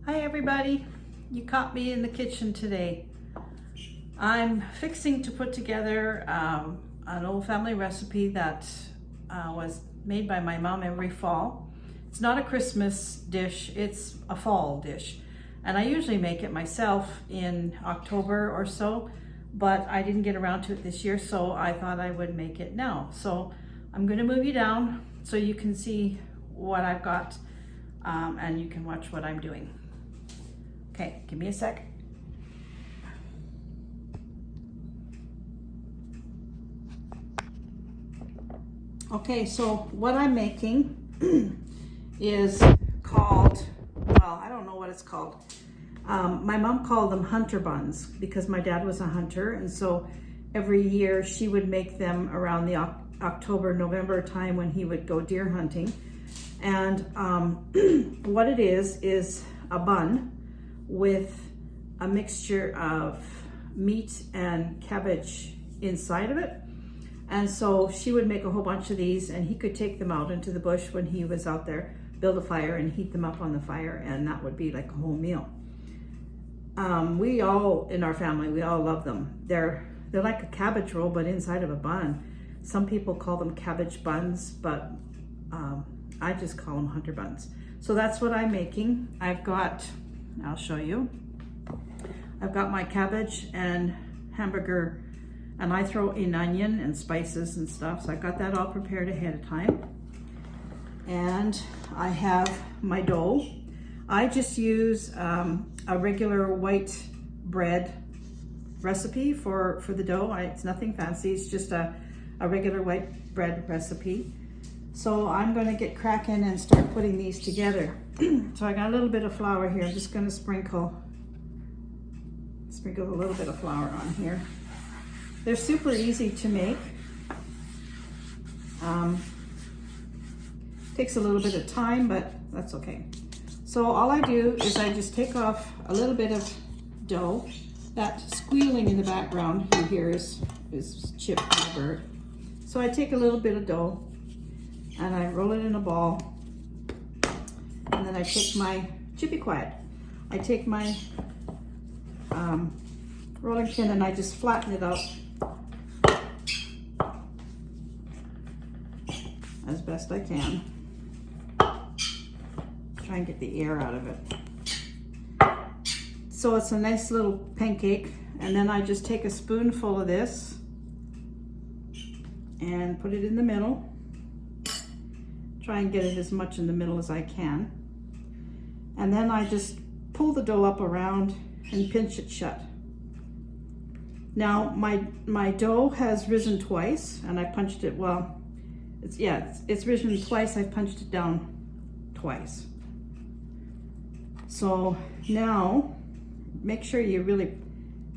Hi everybody, you caught me in the kitchen today. I'm fixing to put together an old family recipe that was made by my mom every fall. It's not a Christmas dish, it's a fall dish. And I usually make it myself in October or so, but I didn't get around to it this year, so I thought I would make it now. So I'm gonna move you down so you can see what I've got and you can watch what I'm doing. Okay, give me a sec. Okay, so what I'm making is called, well, I don't know what it's called. My mom called them hunter buns because my dad was a hunter, and so every year she would make them around the October, November time when he would go deer hunting. And what it is a bun with a mixture of meat and cabbage inside of it. And so she would make a whole bunch of these, and he could take them out into the bush when he was out there, build a fire and heat them up on the fire, and that would be like a whole meal. We all, in our family, we all love them. They're like a cabbage roll, but inside of a bun. Some people call them cabbage buns, but I just call them hunter buns. So that's what I'm making. I'll show you. I've got my cabbage and hamburger, and I throw in onion and spices and stuff. So I got that all prepared ahead of time. And I have my dough. I just use a regular white bread recipe for the dough. It's nothing fancy, it's just a regular white bread recipe. So I'm gonna get cracking and start putting these together. So I got a little bit of flour here. I'm just gonna sprinkle a little bit of flour on here. They're super easy to make. Takes a little bit of time, but that's okay. So all I do is I just take off a little bit of dough. That squealing in the background you hear is Chip, my bird. So I take a little bit of dough and I roll it in a ball, and then I take my, Chippy quiet, I take my rolling pin and I just flatten it out as best I can. Try and get the air out of it. So it's a nice little pancake, and then I just take a spoonful of this and put it in the middle. Try and get it as much in the middle as I can. And then I just pull the dough up around and pinch it shut. Now my dough has risen twice, and I punched it, well, it's risen twice, I punched it down twice. So now, make sure you really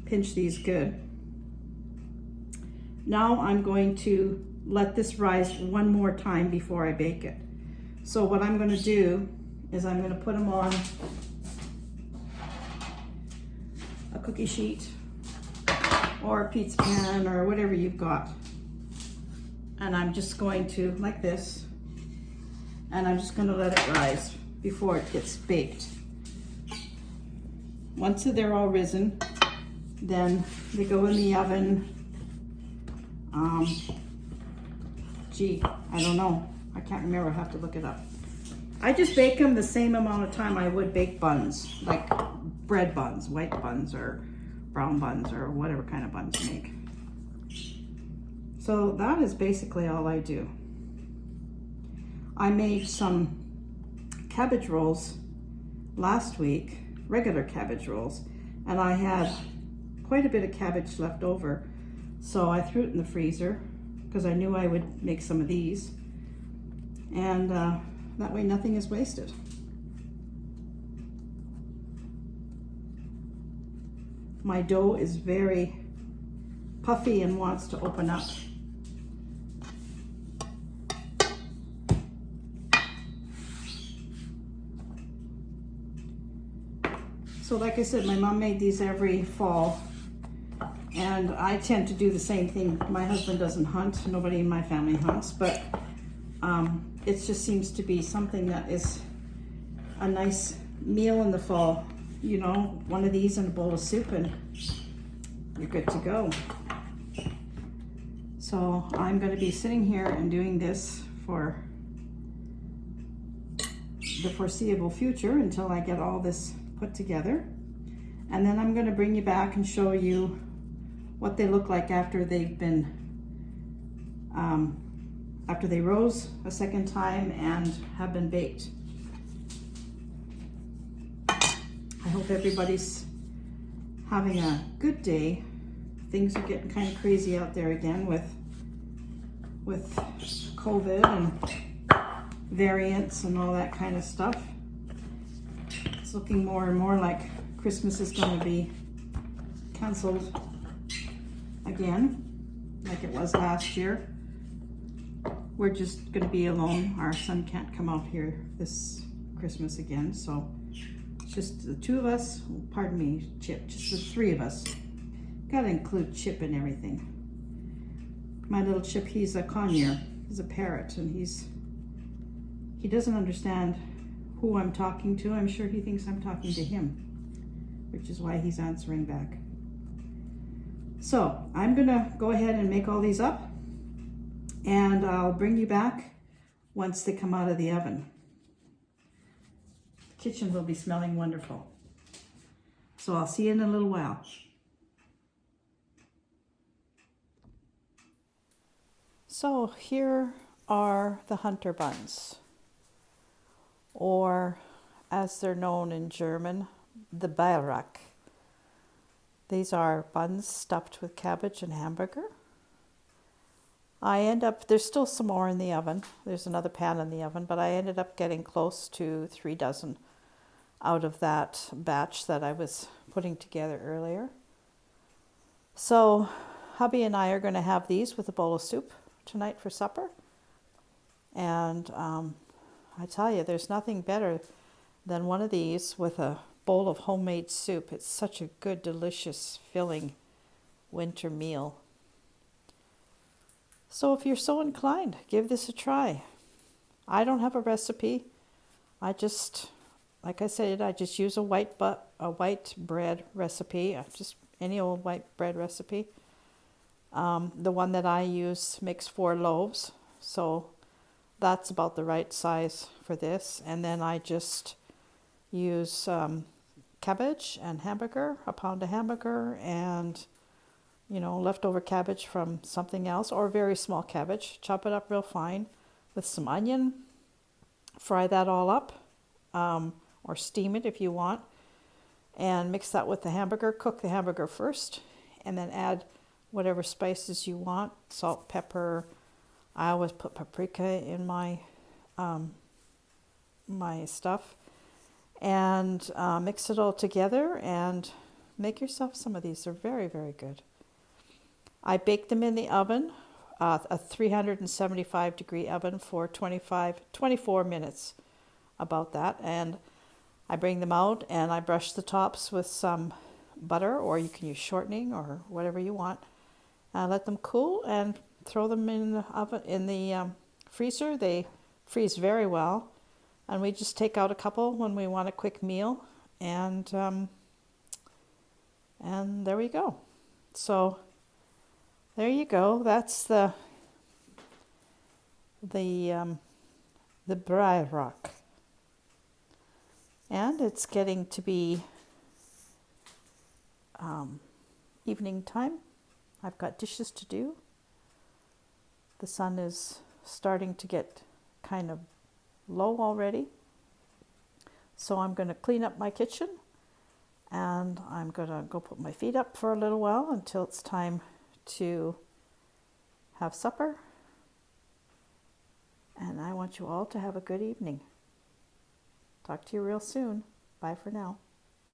pinch these good. Now I'm going to let this rise one more time before I bake it. So what I'm gonna do is I'm gonna put them on a cookie sheet or a pizza pan or whatever you've got. And I'm just going to, like this, and I'm just gonna let it rise before it gets baked. Once they're all risen, then they go in the oven. I don't know. I can't remember, I have to look it up. I just bake them the same amount of time I would bake buns, like bread buns, white buns or brown buns or whatever kind of buns you make. So that is basically all I do. I made some cabbage rolls last week, regular cabbage rolls, and I had quite a bit of cabbage left over. So I threw it in the freezer because I knew I would make some of these. And that way nothing is wasted. My dough is very puffy and wants to open up. So like I said, my mom made these every fall, and I tend to do the same thing. My husband doesn't hunt, nobody in my family hunts, but it just seems to be something that is a nice meal in the fall. You know, one of these and a bowl of soup and you're good to go. So I'm going to be sitting here and doing this for the foreseeable future until I get all this put together. And then I'm going to bring you back and show you what they look like after they've been, after they rose a second time and have been baked. I hope everybody's having a good day. Things are getting kind of crazy out there again with COVID and variants and all that kind of stuff. It's looking more and more like Christmas is going to be canceled again, like it was last year. We're just going to be alone. Our son can't come out here this Christmas again, so it's just the two of us. Pardon me, Chip, just the three of us. Gotta include Chip in everything. My little Chip, he's a conure. He's a parrot, and he doesn't understand who I'm talking to. I'm sure he thinks I'm talking to him, which is why he's answering back. So I'm gonna go ahead and make all these up, and I'll bring you back once they come out of the oven. The kitchen will be smelling wonderful. So I'll see you in a little while. So here are the Hunter buns, or as they're known in German, the Bierock. These are buns stuffed with cabbage and hamburger. There's still some more in the oven. There's another pan in the oven, but I ended up getting close to 3 dozen out of that batch that I was putting together earlier. So hubby and I are going to have these with a bowl of soup tonight for supper. And I tell you, there's nothing better than one of these with a bowl of homemade soup. It's such a good, delicious, filling winter meal. So if you're so inclined, give this a try. I don't have a recipe. Like I said, I just use a white bread recipe, just any old white bread recipe. The one that I use makes 4 loaves, so that's about the right size for this. And then I just use cabbage and hamburger, a pound of hamburger, and leftover cabbage from something else, or very small cabbage. Chop it up real fine with some onion. Fry that all up, or steam it if you want, and mix that with the hamburger. Cook the hamburger first, and then add whatever spices you want, salt, pepper. I always put paprika in my my stuff, and mix it all together and make yourself some of these. They're very, very good. I bake them in the oven, a 375 degree oven for 24 minutes, about that. And I bring them out and I brush the tops with some butter, or you can use shortening or whatever you want. Let them cool and throw them in the oven, in the freezer. They freeze very well, and we just take out a couple when we want a quick meal, and there we go. So there you go. That's the Bierock, and it's getting to be evening time. I've got dishes to do. The sun is starting to get kind of low already. So I'm going to clean up my kitchen, and I'm going to go put my feet up for a little while until it's time to have supper. And I want you all to have a good evening. Talk to you real soon. Bye for now.